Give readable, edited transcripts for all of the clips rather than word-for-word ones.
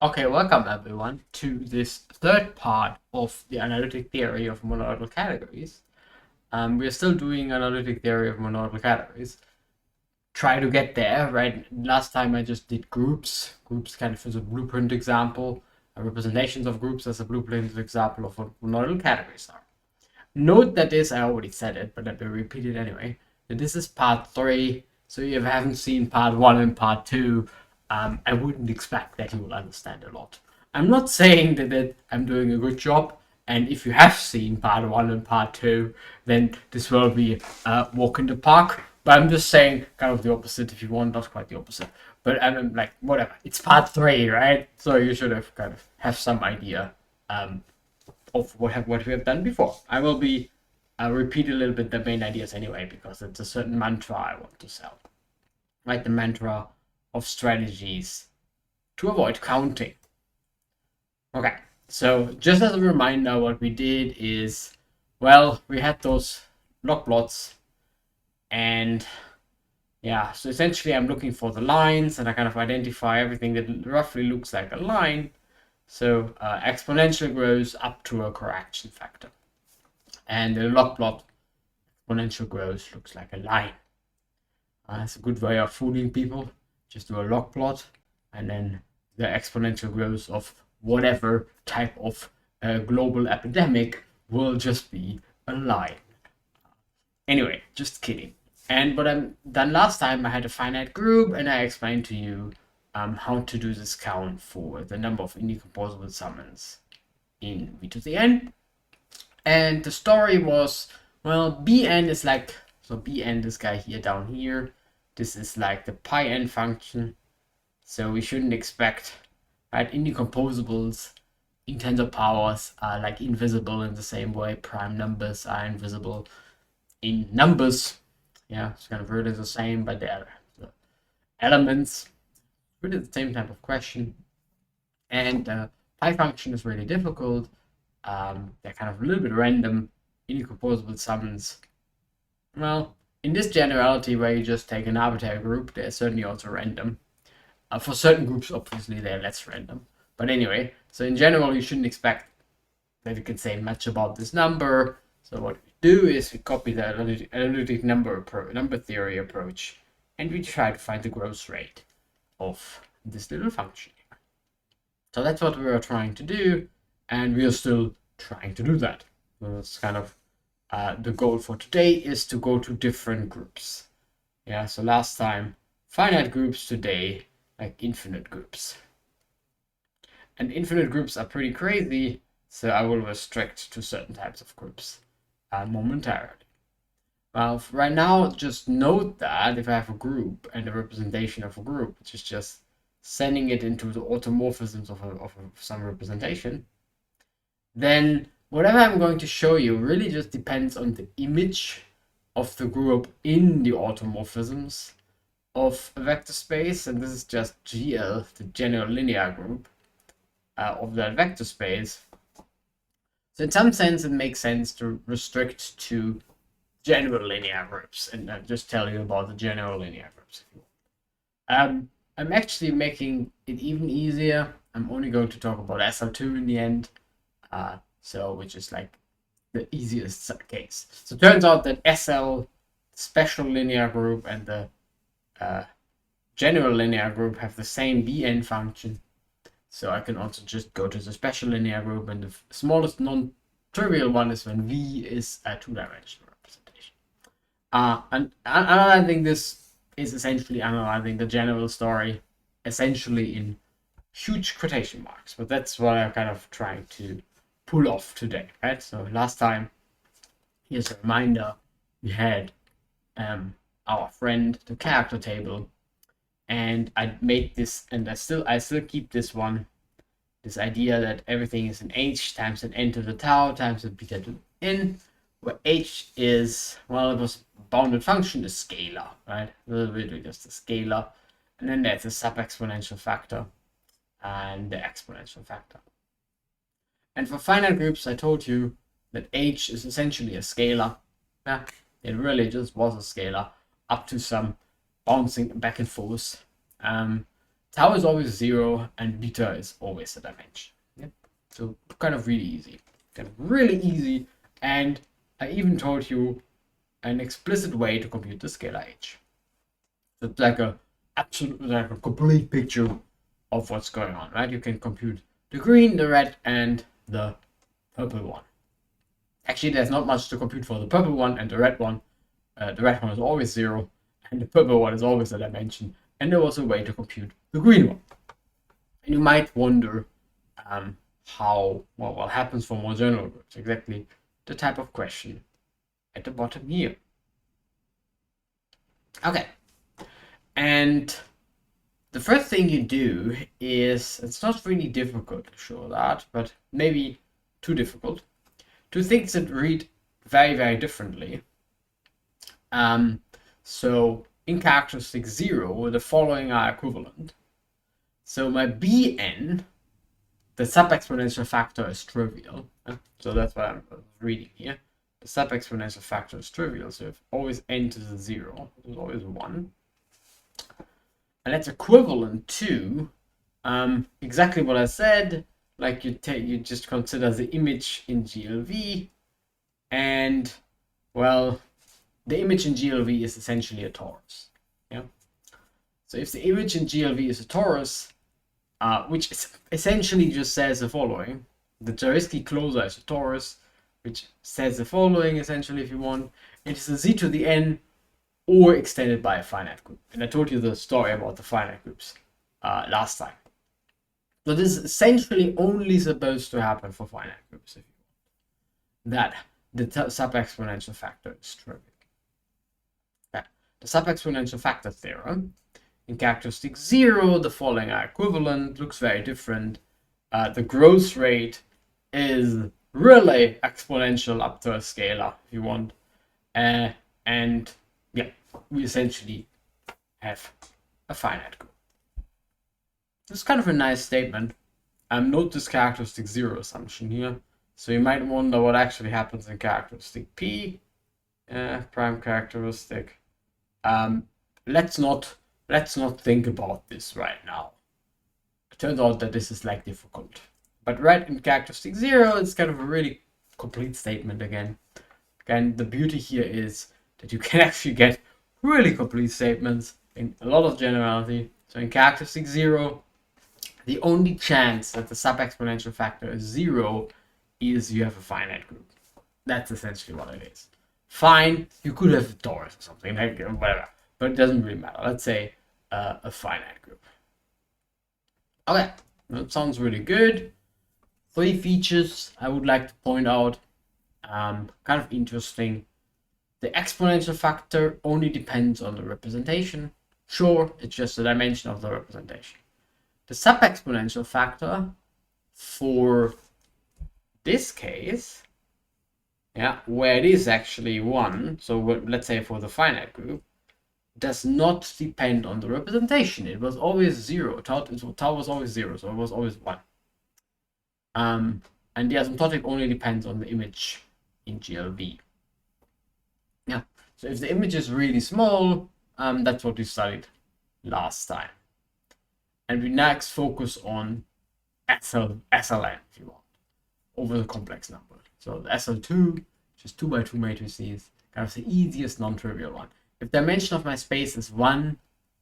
Okay, welcome everyone to this third part of the analytic theory of monoidal categories. We're still doing analytic theory of monoidal categories. Try to get there, right? Last time I just did groups. Groups kind of as a blueprint example, representations of groups as a blueprint example of what monoidal categories are. Note that this, I already said it, but let me repeat it anyway, that this is part 3, so if you haven't seen part 1 and part 2, I wouldn't expect that you will understand a lot. I'm not saying that I'm doing a good job, and if you have seen part 1 and part 2, then this will be a walk in the park, but I'm just saying kind of the opposite if you want, not quite the opposite. But I'm like, whatever, it's part 3, right? So you should have kind of have some idea of what we have done before. I will be repeat a little bit the main ideas anyway, because it's a certain mantra I want to sell. Right, the mantra of strategies to avoid counting. Okay, so just as a reminder, what we did is, well, we had those log plots, and yeah, so essentially I'm looking for the lines, and I kind of identify everything that roughly looks like a line. So exponential grows up to a correction factor. And the log plot exponential growth looks like a line. That's a good way of fooling people. Just do a log plot, and then the exponential growth of whatever type of global epidemic will just be a line. Anyway, just kidding. And what I've done last time, I had a finite group, and I explained to you how to do this count for the number of indecomposable summons in v to the n. And the story was, well, Bn is like, so Bn, this guy here down here, this is like the pi n function. So we shouldn't expect, right, indecomposables in tensor powers are like invisible in the same way prime numbers are invisible in numbers. Yeah, it's kind of really the same, but they're the elements. Really the same type of question. And pi function is really difficult. They're kind of a little bit random, indecomposable summons. Well, in this generality where you just take an arbitrary group, they're certainly also random. For certain groups, obviously, they're less random. But anyway, so in general, you shouldn't expect that you can say much about this number. So what we do is we copy the analytic number theory approach, and we try to find the growth rate of this little function. So that's what we are trying to do, and we are still trying to do that. So that's kind of the goal for today, is to go to different groups. Yeah, so last time, finite groups, today, like infinite groups. And infinite groups are pretty crazy, so I will restrict to certain types of groups momentarily. Well, right now, just note that if I have a group and a representation of a group, which is just sending it into the automorphisms of some representation, then whatever I'm going to show you really just depends on the image of the group in the automorphisms of a vector space, and this is just GL, the general linear group of that vector space. So in some sense, it makes sense to restrict to general linear groups, and I'll just tell you about the general linear groups if you want. I'm actually making it even easier. I'm only going to talk about SL2 in the end, so which is like the easiest case. So it turns out that SL, special linear group, and the general linear group have the same Bn function. So I can also just go to the special linear group, and the smallest non-trivial one is when V is a two-dimensional representation. And analyzing this is essentially analyzing the general story, essentially in huge quotation marks. But that's what I'm kind of trying to pull off today, right? So last time, here's a reminder, we had our friend, the character table, and I made this, and I still keep this one, this idea that everything is an h times an n to the tau times a beta to the n, where h is, well, it was bounded function, is scalar, right? Literally just a scalar, and then there's a sub-exponential factor and the exponential factor. And for finite groups, I told you that h is essentially a scalar. Yeah, it really just was a scalar up to some bouncing back and forth. tau is always 0 and beta is always a dimension. Yeah? So kind of really easy. Kind of really easy. And I even told you an explicit way to compute the scalar h. So it's like a complete picture of what's going on, right? You can compute the green, the red, and the purple one. Actually, there's not much to compute for the purple one and the red one. The red one is always 0, and the purple one is always a dimension. And there was a way to compute the green one. And you might wonder what happens for more general groups. Exactly the type of question at the bottom here. Okay. And the first thing you do is, it's not really difficult to show that, but maybe too difficult. Two things that read very, very differently. So in characteristic 0, the following are equivalent. So my Bn, the sub-exponential factor is trivial. So that's what I'm reading here. The sub-exponential factor is trivial. So if always n to the 0, there's always 1. And that's equivalent to exactly what I said. Like you just consider the image in GLV, and well, the image in GLV is essentially a torus. Yeah. So if the image in GLV is a torus, which essentially just says the following: the Zariski closure is a torus, which says the following essentially, if you want, it is a z to the n, or extended by a finite group. And I told you the story about the finite groups last time. So this is essentially only supposed to happen for finite groups, if you want. That the sub-exponential factor is trivial. Okay. The sub-exponential factor theorem, in characteristic 0, the following are equivalent, looks very different. The growth rate is really exponential up to a scalar, if you want. And yeah, we essentially have a finite group. This is kind of a nice statement. Note this characteristic 0 assumption here. So you might wonder what actually happens in characteristic P, prime characteristic. Let's not think about this right now. It turns out that this is like difficult. But right in characteristic 0, it's kind of a really complete statement again. Again, the beauty here is that you can actually get really complete statements in a lot of generality. So in characteristic 0, the only chance that the sub-exponential factor is 0 is you have a finite group. That's essentially what it is. Fine, you could have a torus or something, like whatever, but it doesn't really matter. Let's say a finite group. Okay, that sounds really good. 3 features I would like to point out. Kind of interesting. The exponential factor only depends on the representation. Sure, it's just a dimension of the representation. The sub-exponential factor for this case, yeah, where it is actually 1, so let's say for the finite group, does not depend on the representation. It was always 0. Tau was always 0, so it was always 1. And the asymptotic only depends on the image in GLV. Yeah, so if the image is really small, that's what we studied last time. And we next focus on SLN, if you want, over the complex number. So the SL2, which is 2 by 2 matrices, kind of the easiest non-trivial one. If dimension of my space is 1,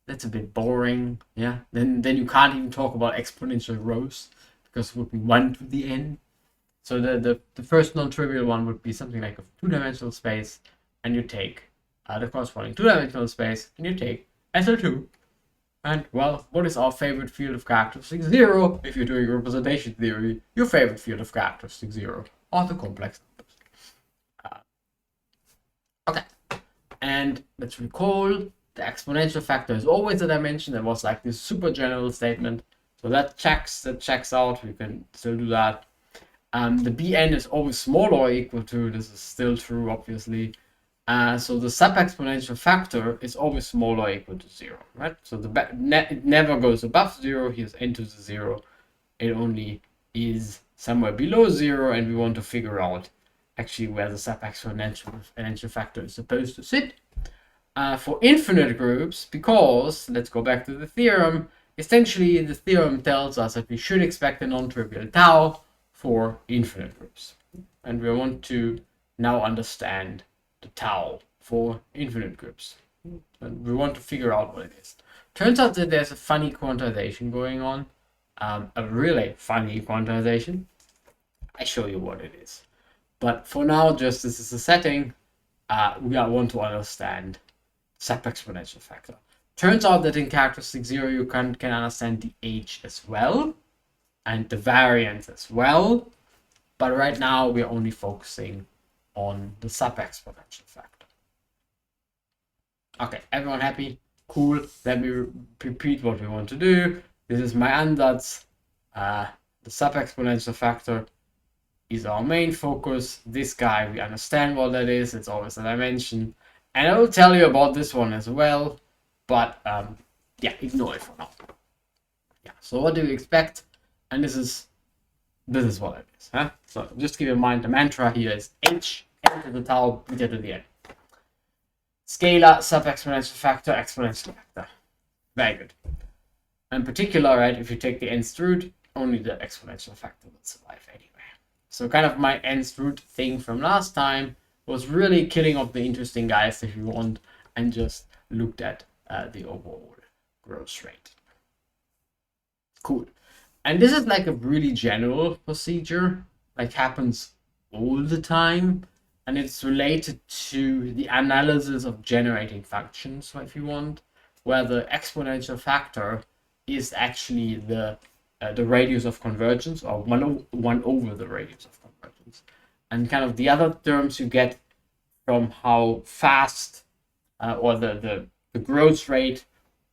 that's a bit boring. Yeah, then you can't even talk about exponential rows, because it would be 1 to the n. So the first non-trivial one would be something like a 2-dimensional space, and you take the corresponding 2-dimensional space, and you take SL2. And, well, what is our favorite field of characteristic 0? If you're doing representation theory, your favorite field of characteristic 0 are the complex numbers. Okay, and let's recall the exponential factor is always a dimension. That was like this super general statement. So that checks out. We can still do that. The Bn is always smaller or equal to, this is still true, obviously. So the sub-exponential factor is always smaller or equal to 0, right? So it never goes above 0. Here's n to the 0. It only is somewhere below 0, and we want to figure out actually where the sub-exponential factor is supposed to sit. For infinite groups, because, let's go back to the theorem, essentially the theorem tells us that we should expect a non-trivial tau for infinite groups. And we want to now understand the tau for infinite groups. And we want to figure out what it is. Turns out that there's a funny quantization going on, a really funny quantization. I show you what it is. But for now, just this is a setting, we want to understand sub-exponential factor. Turns out that in characteristic 0, you can understand the h as well, and the variance as well. But right now, we're only focusing on the sub-exponential factor. Okay, everyone happy? Cool. Let me repeat what we want to do. This is my ansatz. The sub-exponential factor is our main focus. This guy, we understand what that is. It's always a dimension. And I will tell you about this one as well. But yeah, ignore it for now. Yeah, so what do you expect? And this is what it is. Huh? So just keep in mind the mantra here is h, n to the tau, beta to the n. Scalar, sub-exponential factor, exponential factor. Very good. In particular, right, if you take the nth root, only the exponential factor will survive anyway. So kind of my nth root thing from last time was really killing off the interesting guys, if you want, and just looked at the overall growth rate. Cool. And this is like a really general procedure, like happens all the time. And it's related to the analysis of generating functions, if you want, where the exponential factor is actually the radius of convergence, or 1 over the radius of convergence. And kind of the other terms you get from how fast or the growth rate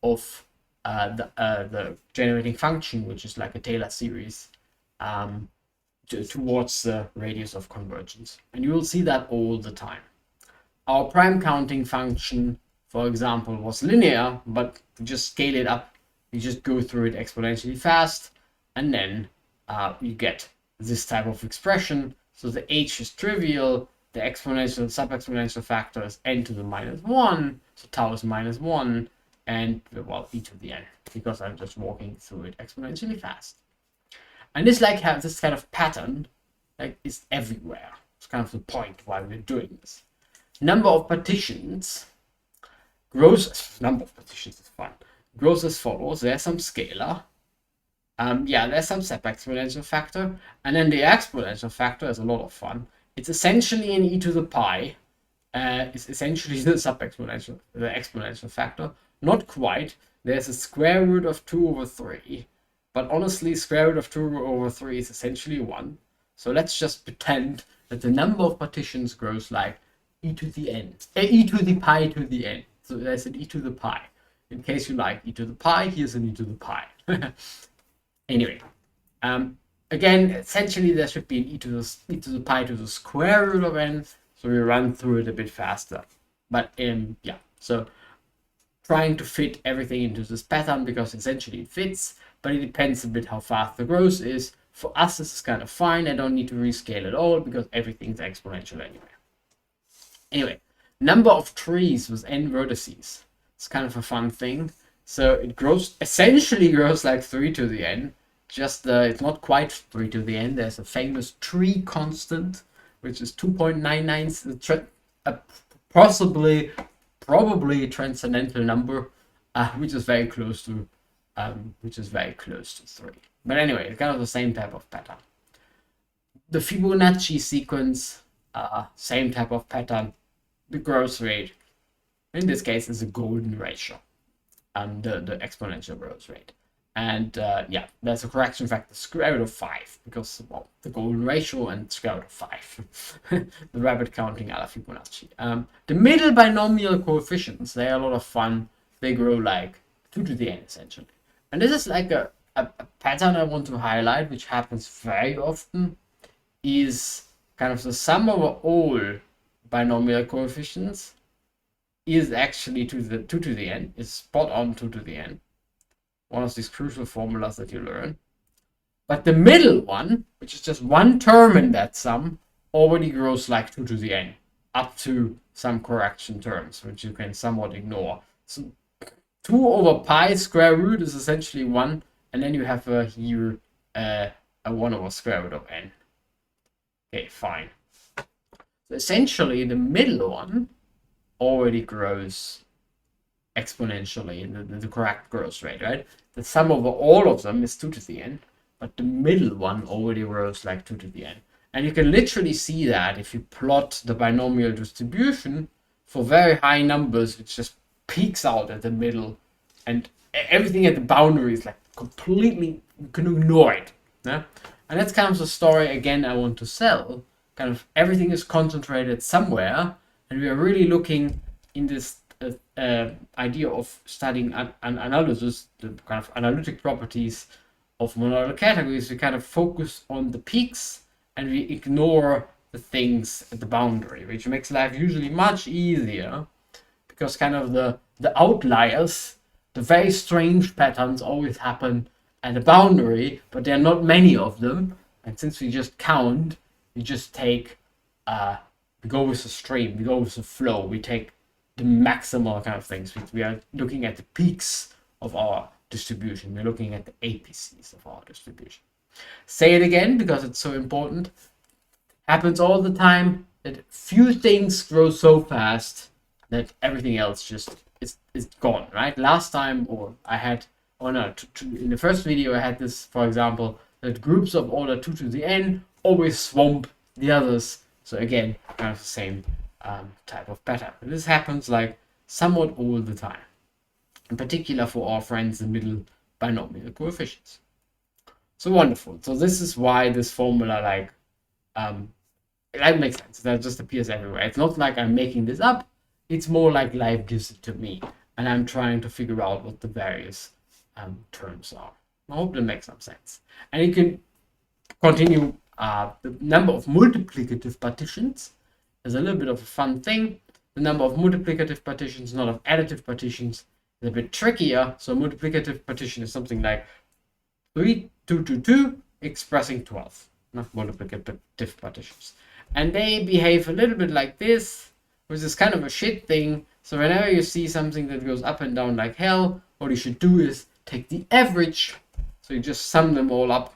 of the generating function, which is like a Taylor series, towards the radius of convergence. And you will see that all the time. Our prime counting function, for example, was linear, but we just scale it up. You just go through it exponentially fast, and then you get this type of expression. So the h is trivial, the exponential, sub-exponential factor is n to the minus 1, so tau is minus 1, and, well, e to the n, because I'm just walking through it exponentially fast. And this has this kind of pattern, like, is everywhere. It's kind of the point why we're doing this. Number of partitions grows. Number of partitions is fun. Grows as follows. There's some scalar. There's some sub-exponential factor, and then the exponential factor is a lot of fun. It's essentially an e to the pi. It's essentially the sub-exponential, the exponential factor. Not quite. There's a square root of 2 over 3. But honestly, square root of 2 over 3 is essentially 1. So let's just pretend that the number of partitions grows like e to the n, e to the pi to the n. So there's an e to the pi. In case you like e to the pi, here's an e to the pi. Anyway, again, essentially there should be an e to the pi to the square root of n. So we run through it a bit faster. But yeah, so trying to fit everything into this pattern because essentially it fits. But it depends a bit how fast the growth is. For us, this is kind of fine. I don't need to rescale at all because everything's exponential anyway. Anyway, number of trees with n vertices. It's kind of a fun thing. So it essentially grows like 3 to the n. Just it's not quite 3 to the n. There's a famous tree constant, which is 2.99, probably a transcendental number, which is very close to 3. But anyway, it's kind of the same type of pattern. The Fibonacci sequence, same type of pattern. The growth rate, in this case, is a golden ratio, the exponential growth rate. And there's a correction factor, square root of 5, because, well, the golden ratio and square root of 5. The rabbit counting a la Fibonacci. The middle binomial coefficients, they are a lot of fun. They grow like 2 to the n, essentially. And this is like a pattern I want to highlight, which happens very often, is kind of the sum over all binomial coefficients is actually 2 to the n, is spot on 2 to the n. One of these crucial formulas that you learn. But the middle one, which is just one term in that sum, already grows like 2 to the n, up to some correction terms, which you can somewhat ignore. So 2 over pi square root is essentially 1, and then you have here a 1 over square root of n. Okay, fine. So essentially, the middle one already grows exponentially in the correct growth rate, right? The sum over all of them is 2 to the n, but the middle one already grows like 2 to the n. And you can literally see that if you plot the binomial distribution for very high numbers, it just peaks out at the middle, and everything at the boundary is like completely, you can ignore it. Yeah? And that's kind of the story again I want to sell. Kind of everything is concentrated somewhere, and we are really looking in this idea of studying an analysis, the kind of analytic properties of monoidal categories. We kind of focus on the peaks and we ignore the things at the boundary, which makes life usually much easier, because kind of the outliers, the very strange patterns always happen at the boundary, but there are not many of them. And since we just count, we just take, we go with the stream, we go with the flow, we take the maximal kind of things. We are looking at the peaks of our distribution. We're looking at the APCs of our distribution. Say it again because it's so important. Happens all the time that few things grow so fast that everything else just is gone, right? Last time, or I had, or no, in the first video I had this, for example, that groups of order 2 to the n always swamp the others. So again, kind of the same type of pattern. And this happens like somewhat all the time, in particular for our friends, the middle binomial coefficients. So wonderful. So this is why this formula that makes sense. That just appears everywhere. It's not like I'm making this up. It's more like life gives it to me, and I'm trying to figure out what the various terms are. I hope that makes some sense. And you can continue. The number of multiplicative partitions is a little bit of a fun thing. The number of multiplicative partitions, not of additive partitions, is a bit trickier. So multiplicative partition is something like 3, 2, 2, 2, expressing 12, not multiplicative partitions. And they behave a little bit like this, which is kind of a shit thing. So whenever you see something that goes up and down like hell, what you should do is take the average. So you just sum them all up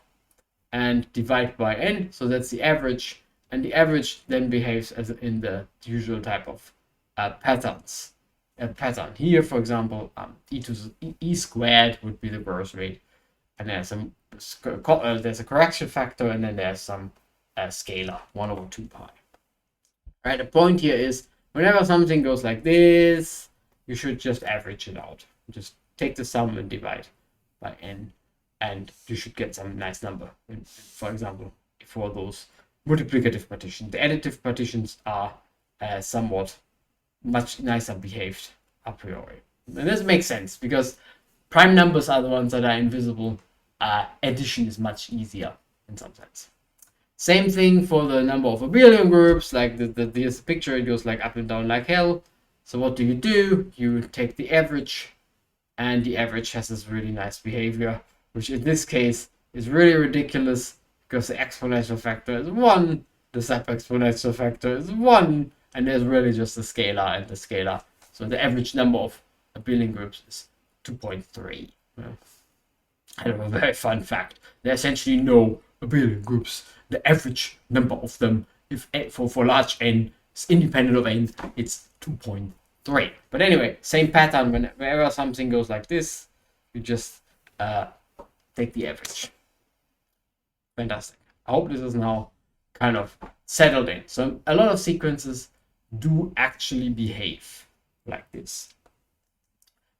and divide by n. So that's the average. And the average then behaves as in the usual type of patterns. A pattern here, for example, e squared would be the growth rate. And there's a correction factor, and then there's some scalar, 1 over 2 pi. Right, the point here is whenever something goes like this, you should just average it out. Just take the sum and divide by n, and you should get some nice number. For example, for those multiplicative partitions. The additive partitions are somewhat much nicer behaved a priori. And this makes sense because prime numbers are the ones that are invisible. Addition is much easier in some sense. Same thing for the number of abelian groups. Like this picture, it goes like up and down like hell. So what do? You take the average, and the average has this really nice behavior, which in this case is really ridiculous because the exponential factor is 1, the sub-exponential factor is 1, and there's really just the scalar and the scalar. So the average number of abelian groups is 2.3. I have a very fun fact. There are essentially no abelian groups. The average number of them, if for large n, is independent of n, it's 2.3. But anyway, same pattern. Whenever something goes like this, you just take the average. Fantastic. I hope this is now kind of settled in. So a lot of sequences do actually behave like this.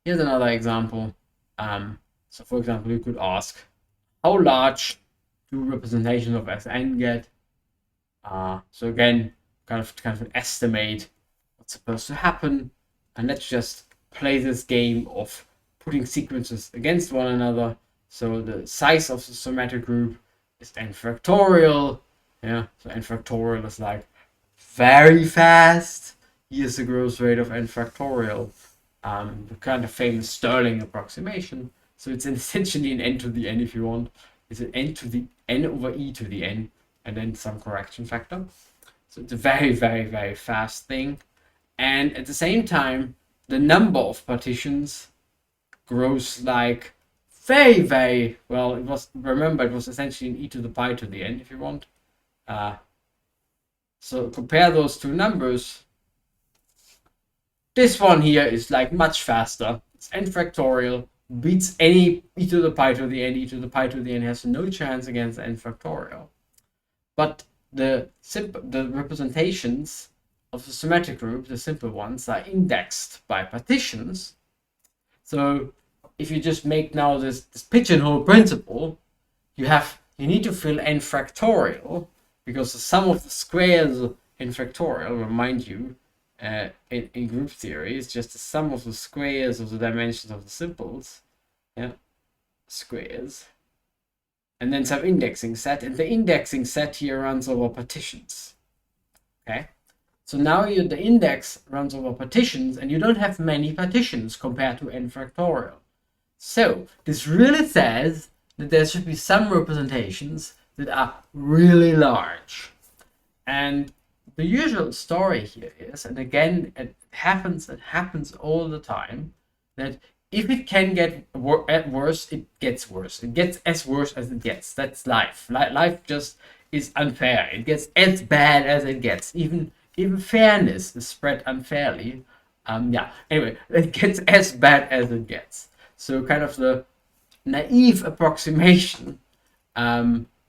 Here's another example. So for example, you could ask, how large do representations of Sn get? So again, kind of an estimate what's supposed to happen. And let's just play this game of putting sequences against one another. So the size of the symmetric group is n factorial. Yeah, so n factorial is like very fast. Here's the growth rate of n factorial. The kind of famous Stirling approximation. So it's essentially an n to the n if you want. It's an n to the n over e to the n, and then some correction factor. So it's a very, very, very fast thing. And at the same time, the number of partitions grows like very well. It was, remember, it was essentially an e to the pi to the n if you want. So compare those two numbers. This one here is like much faster. It's n factorial, beats any e to the pi to the n. E to the pi to the n has no chance against n factorial. But the representations of the symmetric group, the simple ones, are indexed by partitions. So if you just make now this pigeonhole principle, you need to fill n factorial, because the sum of the squares in factorial, remind you, in group theory is just the sum of the squares of the dimensions of the simples, squares, and then some indexing set, and the indexing set here runs over partitions. Okay, so now the index runs over partitions, and you don't have many partitions compared to n factorial. So this really says that there should be some representations that are really large. And the usual story here is, and again, it happens all the time, that if it can get worse, it gets worse. It gets as worse as it gets. That's life. Life just is unfair. It gets as bad as it gets. Even fairness is spread unfairly. Anyway, it gets as bad as it gets. So kind of the naive approximation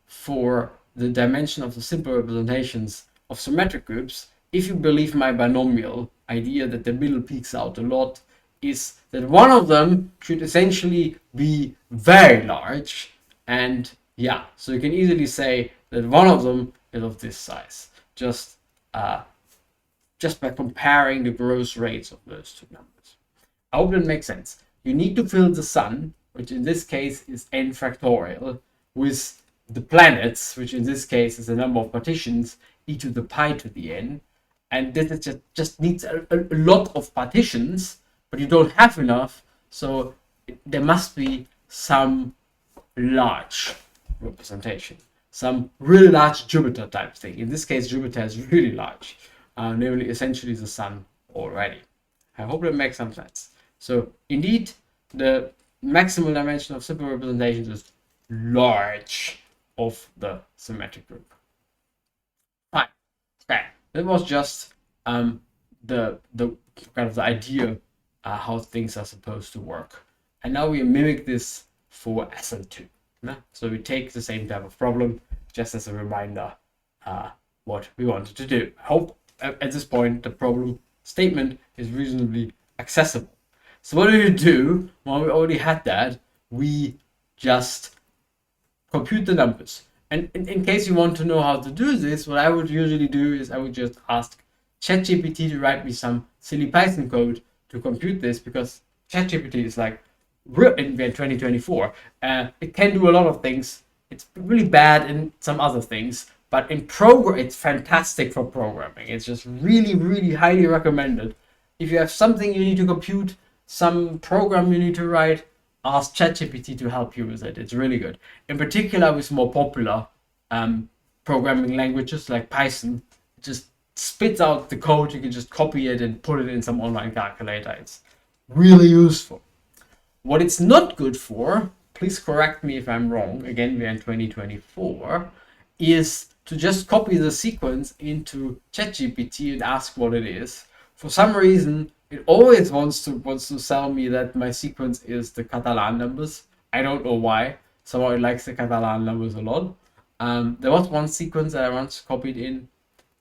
for the dimension of the simple representations of symmetric groups, if you believe my binomial idea that the middle peaks out a lot, is that one of them should essentially be very large. And so you can easily say that one of them is of this size, just by comparing the gross rates of those two numbers. I hope that makes sense. You need to fill the sun, which in this case is n factorial, with the planets, which in this case is the number of partitions, e to the pi to the n. And this is just needs a lot of partitions, but you don't have enough, so there must be some large representation, some really large Jupiter type thing. In this case, Jupiter is really large, namely essentially the sun already. I hope that makes some sense. So indeed, the maximal dimension of simple representations is large of the symmetric group. Fine. Okay. That was just the kind of the idea how things are supposed to work. And now we mimic this for SL2. So we take the same type of problem, just as a reminder what we wanted to do. I hope at this point the problem statement is reasonably accessible. So what do we do? Well, we already had that. We just compute the numbers. And in case you want to know how to do this, what I would usually do is I would just ask ChatGPT to write me some silly Python code to compute this, because ChatGPT is like real in 2024. It can do a lot of things. It's really bad in some other things, but in program, it's fantastic for programming. It's just really, really highly recommended. If you have something you need to compute, some program you need to write, ask ChatGPT to help you with it. It's really good. In particular, with more popular programming languages like Python, it just spits out the code. You can just copy it and put it in some online calculator. It's really useful. What it's not good for, please correct me if I'm wrong, again, we're in 2024, is to just copy the sequence into ChatGPT and ask what it is. For some reason, it always wants to tell me that my sequence is the Catalan numbers. I don't know why. Somehow it likes the Catalan numbers a lot. There was one sequence that I once copied in.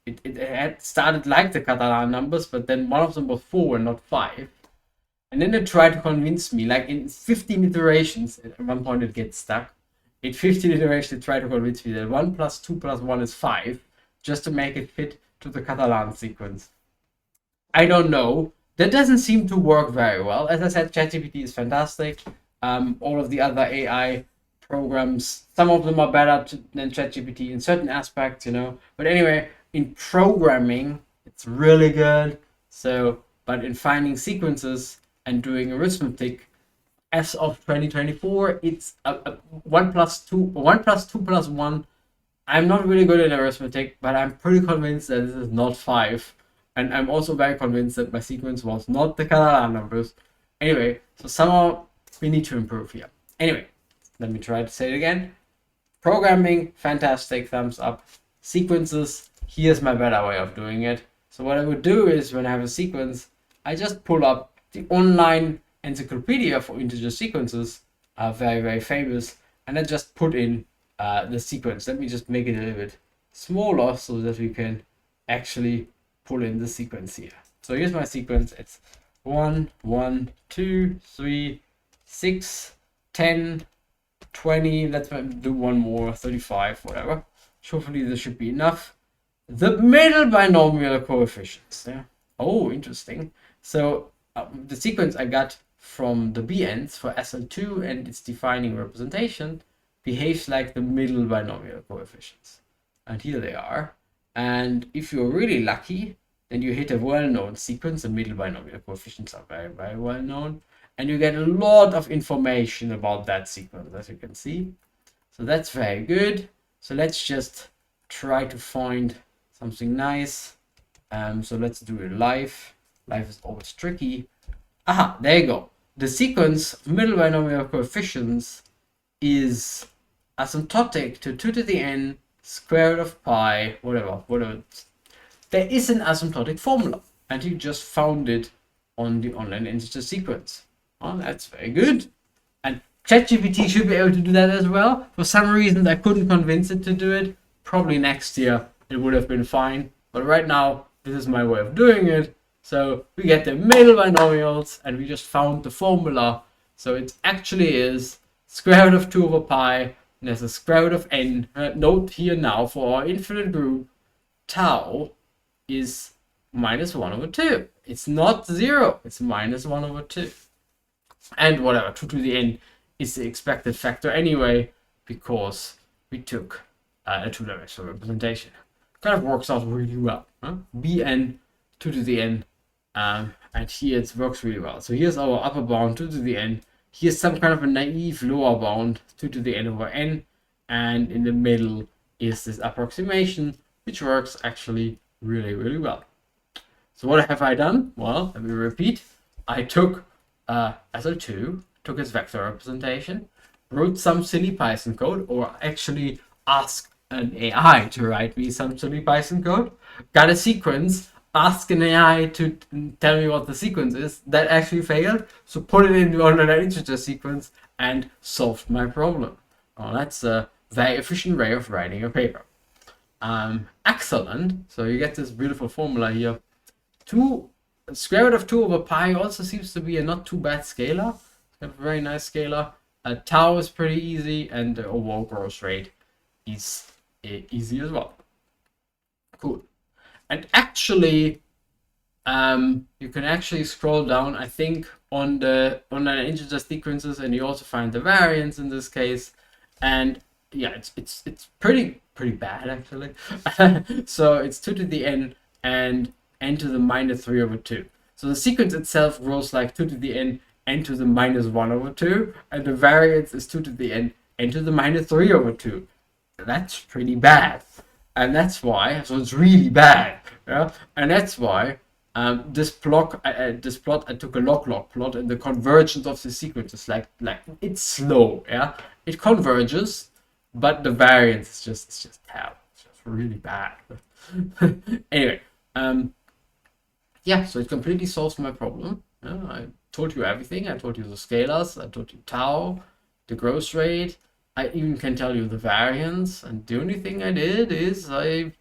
It had started like the Catalan numbers, but then one of them was 4 and not 5. And then it tried to convince me, like in 15 iterations, at one point it gets stuck. In 15 iterations, it tried to convince me that 1 plus 2 plus 1 is 5, just to make it fit to the Catalan sequence. I don't know. That doesn't seem to work very well. As I said, ChatGPT is fantastic. All of the other AI programs, some of them are better than ChatGPT in certain aspects, But anyway, in programming, it's really good. So, but in finding sequences and doing arithmetic, as of 2024, it's 1 plus 2, 1 plus 2 plus 1. I'm not really good at arithmetic, but I'm pretty convinced that this is not 5. And I'm also very convinced that my sequence was not the Catalan numbers. Anyway, so somehow we need to improve here. Anyway, let me try to say it again. Programming, fantastic, thumbs up. Sequences, here's my better way of doing it. So what I would do is when I have a sequence, I just pull up the online encyclopedia for integer sequences, very, very famous, and then just put in the sequence. Let me just make it a little bit smaller so that we can actually pull in the sequence here. So here's my sequence. It's 1, 1, 2, 3, 6, 10, 20. Let's do one more, 35, whatever. Hopefully this should be enough. The middle binomial coefficients. Yeah. Oh, interesting. So the sequence I got from the bn's for SL2 and its defining representation behaves like the middle binomial coefficients. And here they are. And if you're really lucky, then you hit a well-known sequence. The middle binomial coefficients are very, very well known. And you get a lot of information about that sequence, as you can see. So that's very good. So let's just try to find something nice. So let's do it live. Live is always tricky. Aha, there you go. The sequence middle binomial coefficients is asymptotic to 2 to the n square root of pi, whatever. There is an asymptotic formula, and you just found it on the online integer sequence. Well, that's very good. And ChatGPT should be able to do that as well. For some reason, I couldn't convince it to do it. Probably next year it would have been fine. But right now, this is my way of doing it. So we get the middle binomials, and we just found the formula. So it actually is square root of 2 over pi, and there's a square root of n. Note here now for our infinite group, tau is minus 1 over 2. It's not 0, it's minus 1 over 2. And whatever, 2 to the n is the expected factor anyway, because we took a two-dimensional representation. Kind of works out really well. Huh? Bn 2 to the n, and here it works really well. So here's our upper bound 2 to the n. Here's some kind of a naive lower bound 2 to the n over n, and in the middle is this approximation, which works actually really, really well. So what have I done? Well, let me repeat. I took SL2, took its vector representation, wrote some silly Python code, or actually asked an AI to write me some silly Python code, got a sequence, asked an AI to tell me what the sequence is. That actually failed, so put it into an integer sequence and solved my problem. Well, that's a very efficient way of writing a paper. Excellent. So you get this beautiful formula here. Square root of 2 over pi also seems to be a not too bad scalar. It's got a very nice scalar. Tau is pretty easy, and the overall growth rate is easy as well. Cool. And actually, you can actually scroll down, I think, on the integer sequences, and you also find the variance in this case. And yeah, it's pretty bad actually. So it's 2 to the n and n to the minus 3 over 2. So the sequence itself grows like 2 to the n to the minus 1 over 2, and the variance is 2 to the n to the minus 3 over 2. That's pretty bad, and that's why. So it's really bad, yeah. And that's why this plot I took a log plot, and the convergence of the sequence is like it's slow, yeah. It converges, but the variance is just terrible. It's just really bad. Anyway, yeah, so it completely solves my problem. I told you everything. I told you the scalars. I told you tau, the growth rate. I even can tell you the variance. And the only thing I did is I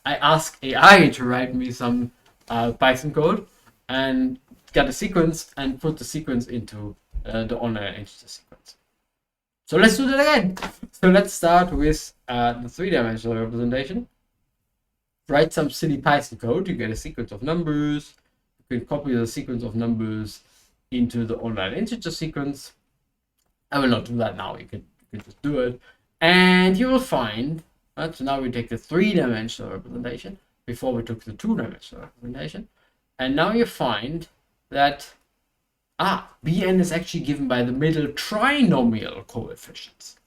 asked AI to write me some Python code and got a sequence and put the sequence into the online integer sequence. So let's do that again. So let's start with the three-dimensional representation. Write some silly Python code. You get a sequence of numbers. You can copy the sequence of numbers into the online integer sequence. I will not do that now. You can just do it, and you will find. So now we take the three-dimensional representation. Before we took the two-dimensional representation, and now you find that Bn is actually given by the middle trinomial coefficients.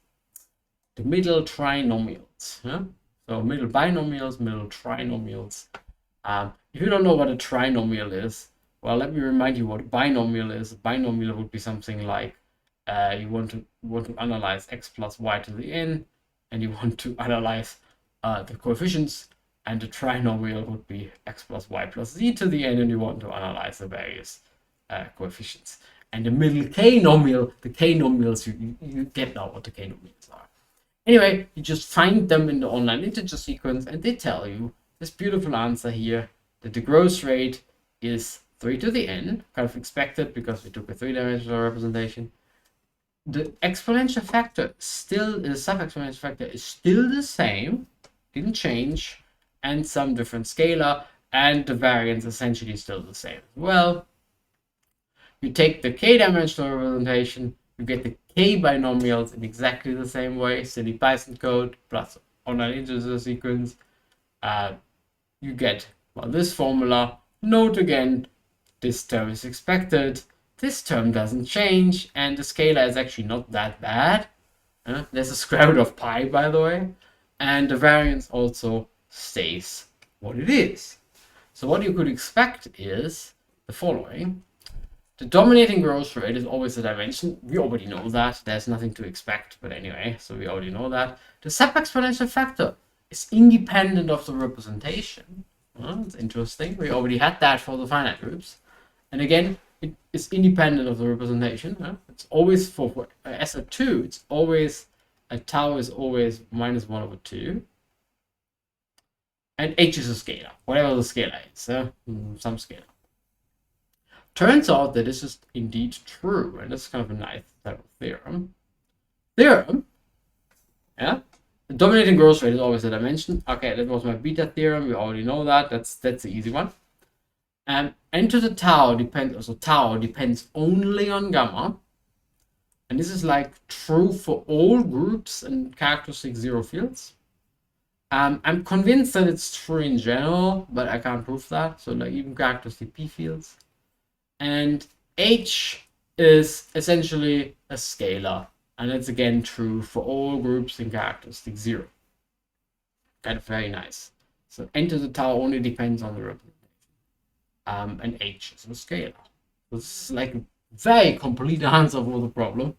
The middle trinomials. Yeah? So middle binomials, middle trinomials. If you don't know what a trinomial is, Well, let me remind you what a binomial is. A binomial would be something like you want to analyze x plus y to the n, and you want to analyze the coefficients, and the trinomial would be x plus y plus z to the n, and you want to analyze the various coefficients. And the middle k-nomial, the k-nomials, you get now what the k-nomials are. Anyway, you just find them in the online integer sequence, and they tell you this beautiful answer here, that the growth rate is 3 to the n, kind of expected because we took a three-dimensional representation. The exponential factor still, the sub-exponential factor is still the same, didn't change, and some different scalar, and the variance essentially still the same as well. You take the k-dimensional representation, you get the k binomials in exactly the same way, silly Python code plus online integer sequence. You get, well, this formula. Note again, this term is expected, this term doesn't change, and the scalar is actually not that bad. There's a square root of pi, by the way, and the variance also stays what it is. So what you could expect is the following. The dominating growth rate is always a dimension. We already know that. There's nothing to expect, but anyway, so we already know that. The sub-exponential factor is independent of the representation. It's interesting. We already had that for the finite groups. And again, it is independent of the representation. It's always for SL2, it's always, tau is always -1/2. And h is a scalar, whatever the scalar is, some scalar. Turns out that this is indeed true, and this is kind of a nice type of theorem. Yeah, the dominating growth rate is always a dimension. Okay, that was my beta theorem. We already know that. That's the easy one. And to the tau depends. Also, tau depends only on gamma, and this is like true for all groups and characteristic zero fields. I'm convinced that it's true in general, but I can't prove that. So like even characteristic p fields. And h is essentially a scalar, and it's again true for all groups in characteristic 0. Kind of very nice. So n to the tau only depends on the representation. And h is a scalar. This is like a very complete answer for the problem.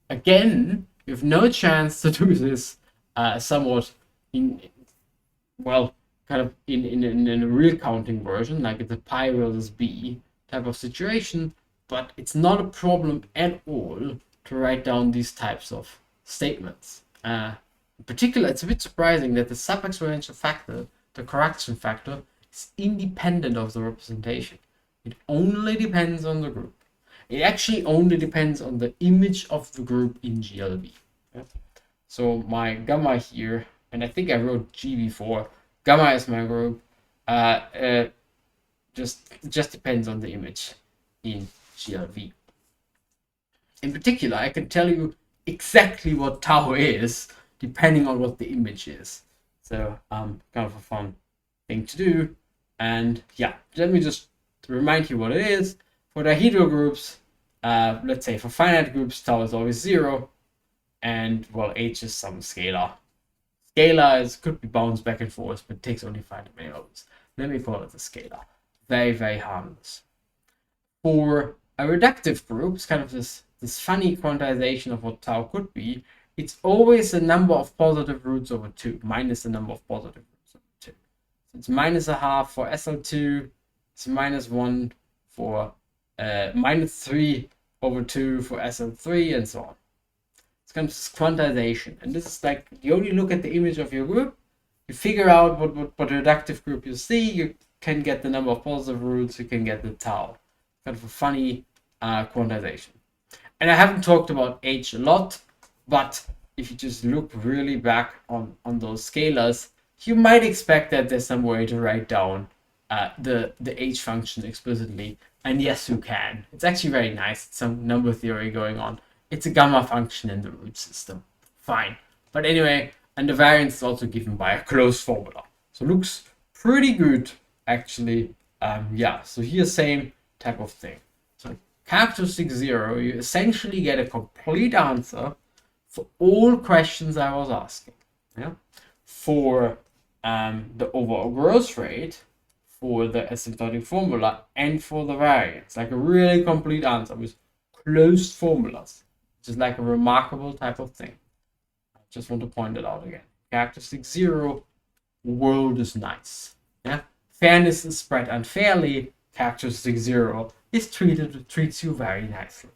Again, you have no chance to do this somewhat in a real counting version, like it's a pi versus b type of situation, but it's not a problem at all to write down these types of statements. In particular, it's a bit surprising that the sub-exponential factor, the correction factor, is independent of the representation. It only depends on the group. It actually only depends on the image of the group in GLB. Yeah? So my gamma here, and I think I wrote G before, gamma is my group, just depends on the image in GLV. In particular, I can tell you exactly what tau is depending on what the image is. So kind of a fun thing to do. And yeah, let me just remind you what it is. For dihedral groups, let's say for finite groups, tau is always 0, and well, h is some scalar. Scalar could be bounced back and forth, but takes only finite variables. Let me call it a scalar. Very, very harmless. For a reductive group, it's kind of this funny quantization of what tau could be. It's always the number of positive roots over 2 minus the number of positive roots over 2. So it's -1/2 for SL2, it's -1 for -3/2 for SL3, and so on. It's kind of this quantization, and this is like you only look at the image of your group, you figure out what reductive group you see, you can get the number of positive roots, you can get the tau. Kind of a funny quantization. And I haven't talked about h a lot, but if you just look really back on those scalars, you might expect that there's some way to write down the h function explicitly. And yes, you can. It's actually very nice. It's some number theory going on. It's a gamma function in the root system. Fine. But anyway, and the variance is also given by a closed formula. So looks pretty good, actually. Yeah, so here same type of thing. So characteristic 0, you essentially get a complete answer for all questions I was asking. Yeah? For the overall growth rate, for the asymptotic formula and for the variance, like a really complete answer with closed formulas, which is like a remarkable type of thing. I just want to point it out again. Characteristic 0, world is nice. Yeah, fairness is spread unfairly. Characteristic 0 treats you very nicely.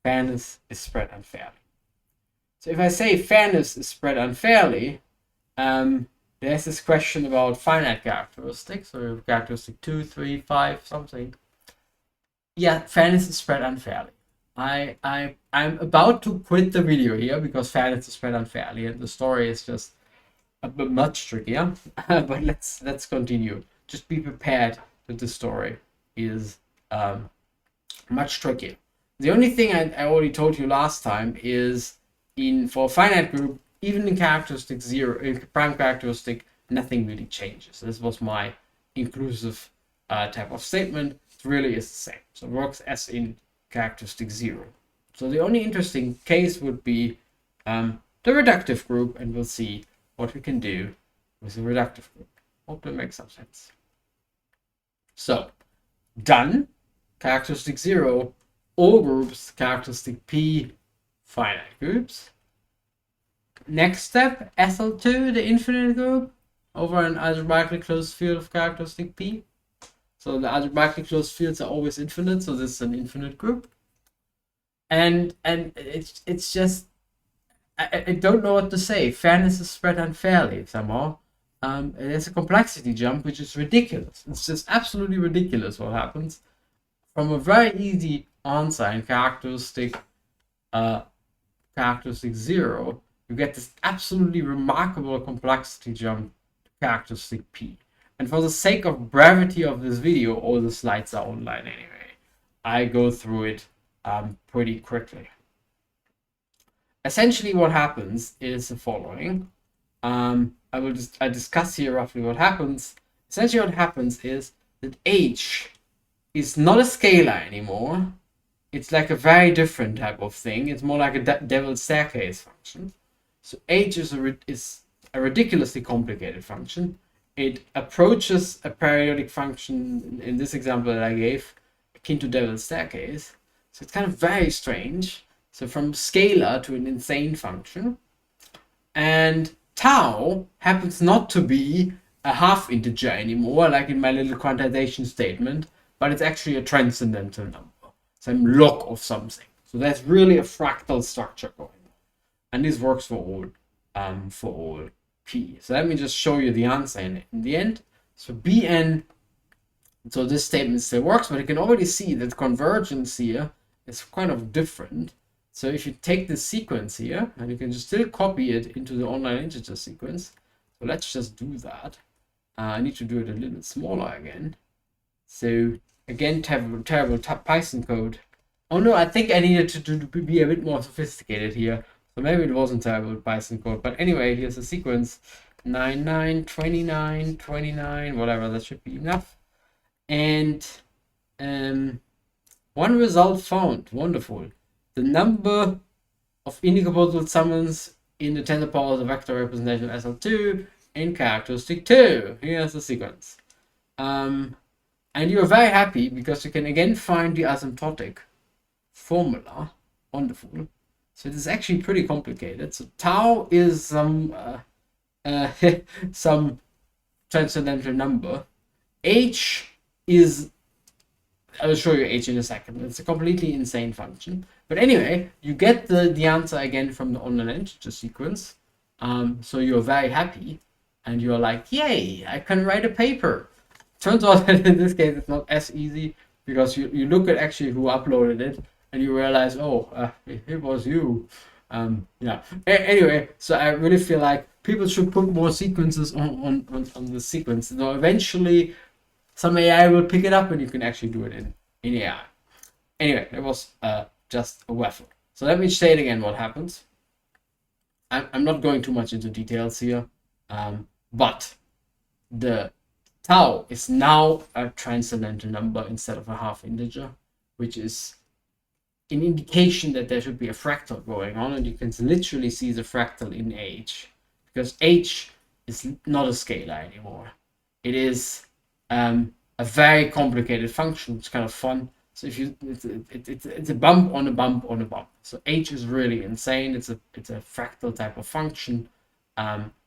Fairness is spread unfairly. So if I say fairness is spread unfairly, there's this question about finite characteristics, or characteristic 2, 3, 5, something. Yeah, fairness is spread unfairly. I'm about to quit the video here because fairness is spread unfairly, and the story is just a bit much trickier. But let's continue. Just be prepared that the story is much trickier. The only thing I already told you last time is for a finite group, even in characteristic 0, in prime characteristic, nothing really changes. This was my inclusive type of statement. It really is the same. So it works as in characteristic 0. So the only interesting case would be the reductive group, and we'll see what we can do with the reductive group. Hope that makes some sense. So, done. Characteristic 0, all groups, characteristic P, finite groups. Next step, SL2, the infinite group, over an algebraically closed field of characteristic P. So the algebraically closed fields are always infinite, so this is an infinite group. And it's just, I don't know what to say. Fairness is spread unfairly somehow. There's a complexity jump, which is ridiculous. It's just absolutely ridiculous what happens. From a very easy answer in characteristic 0, you get this absolutely remarkable complexity jump to characteristic P. And for the sake of brevity of this video, all the slides are online anyway. I go through it pretty quickly. Essentially what happens is the following. I discuss here roughly what happens. Essentially what happens is that H is not a scalar anymore. It's like a very different type of thing. It's more like a devil's staircase function. So H is a ridiculously complicated function. It approaches a periodic function, in this example that I gave, akin to devil's staircase. So it's kind of very strange. So from scalar to an insane function. And tau happens not to be a half integer anymore, like in my little quantization statement, but it's actually a transcendental number, some log of something. So there's really a fractal structure going on, and this works for all P. So let me just show you the answer in the end. So Bn, so this statement still works, but you can already see that convergence here is kind of different. So if you take this sequence here, and you can just still copy it into the online integer sequence. So let's just do that. I need to do it a little bit smaller again. So again, terrible Python code. Oh no, I think I needed to be a bit more sophisticated here. So maybe it wasn't terrible Python code. But anyway, here's a sequence. 99, 29, 29, whatever, that should be enough. And one result found. Wonderful. The number of indicopotential summons in the tensor power of the vector representation of SL2 in characteristic 2. Here's the sequence. And you're very happy because you can again find the asymptotic formula. Wonderful. So it is actually pretty complicated. So tau is some transcendental number. H is, I will show you H in a second. It's a completely insane function. But anyway, you get the answer again from the online integer sequence. So you're very happy and you're like, yay, I can write a paper. Turns out that in this case it's not as easy because you look at actually who uploaded it and you realize, oh, it was you. Yeah. Anyway, so I really feel like people should put more sequences on the sequence. So eventually some AI will pick it up and you can actually do it in AI. Anyway, it was just a waffle. So let me say it again what happens. I'm not going too much into details here, but the tau is now a transcendental number instead of a half integer, which is an indication that there should be a fractal going on, and you can literally see the fractal in H, because H is not a scalar anymore. It is a very complicated function. It's kind of fun. So if you, it's a bump on a bump on a bump. So h is really insane. It's a fractal type of function.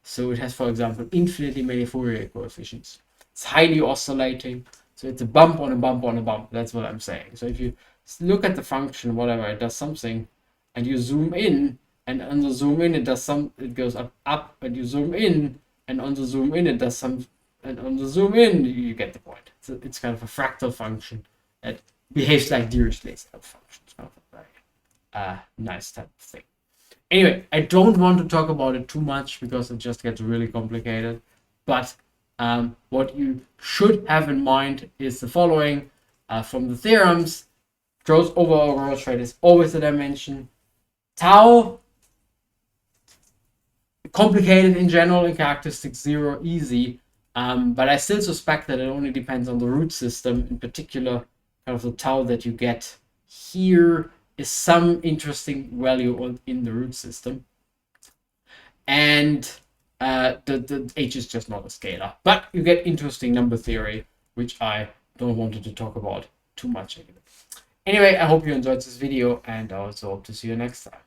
So it has, for example, infinitely many Fourier coefficients. It's highly oscillating. So it's a bump on a bump on a bump. That's what I'm saying. So if you look at the function, whatever, it does something, and you zoom in, and on the zoom in, it goes up, and you zoom in, and on the zoom in, it does some, and on the zoom in, you get the point. So it's kind of a fractal function that behaves like Dirichlet's type function. It's kind of a very nice type of thing. Anyway, I don't want to talk about it too much because it just gets really complicated. But what you should have in mind is the following. From the theorems, gross overall growth rate is always a dimension. Tau, complicated in general, in characteristic 0, easy. But I still suspect that it only depends on the root system. In particular, kind of the tau that you get here is some interesting value in the root system. And the h is just not a scalar. But you get interesting number theory, which I don't want to talk about too much. Anyway, I hope you enjoyed this video, and I also hope to see you next time.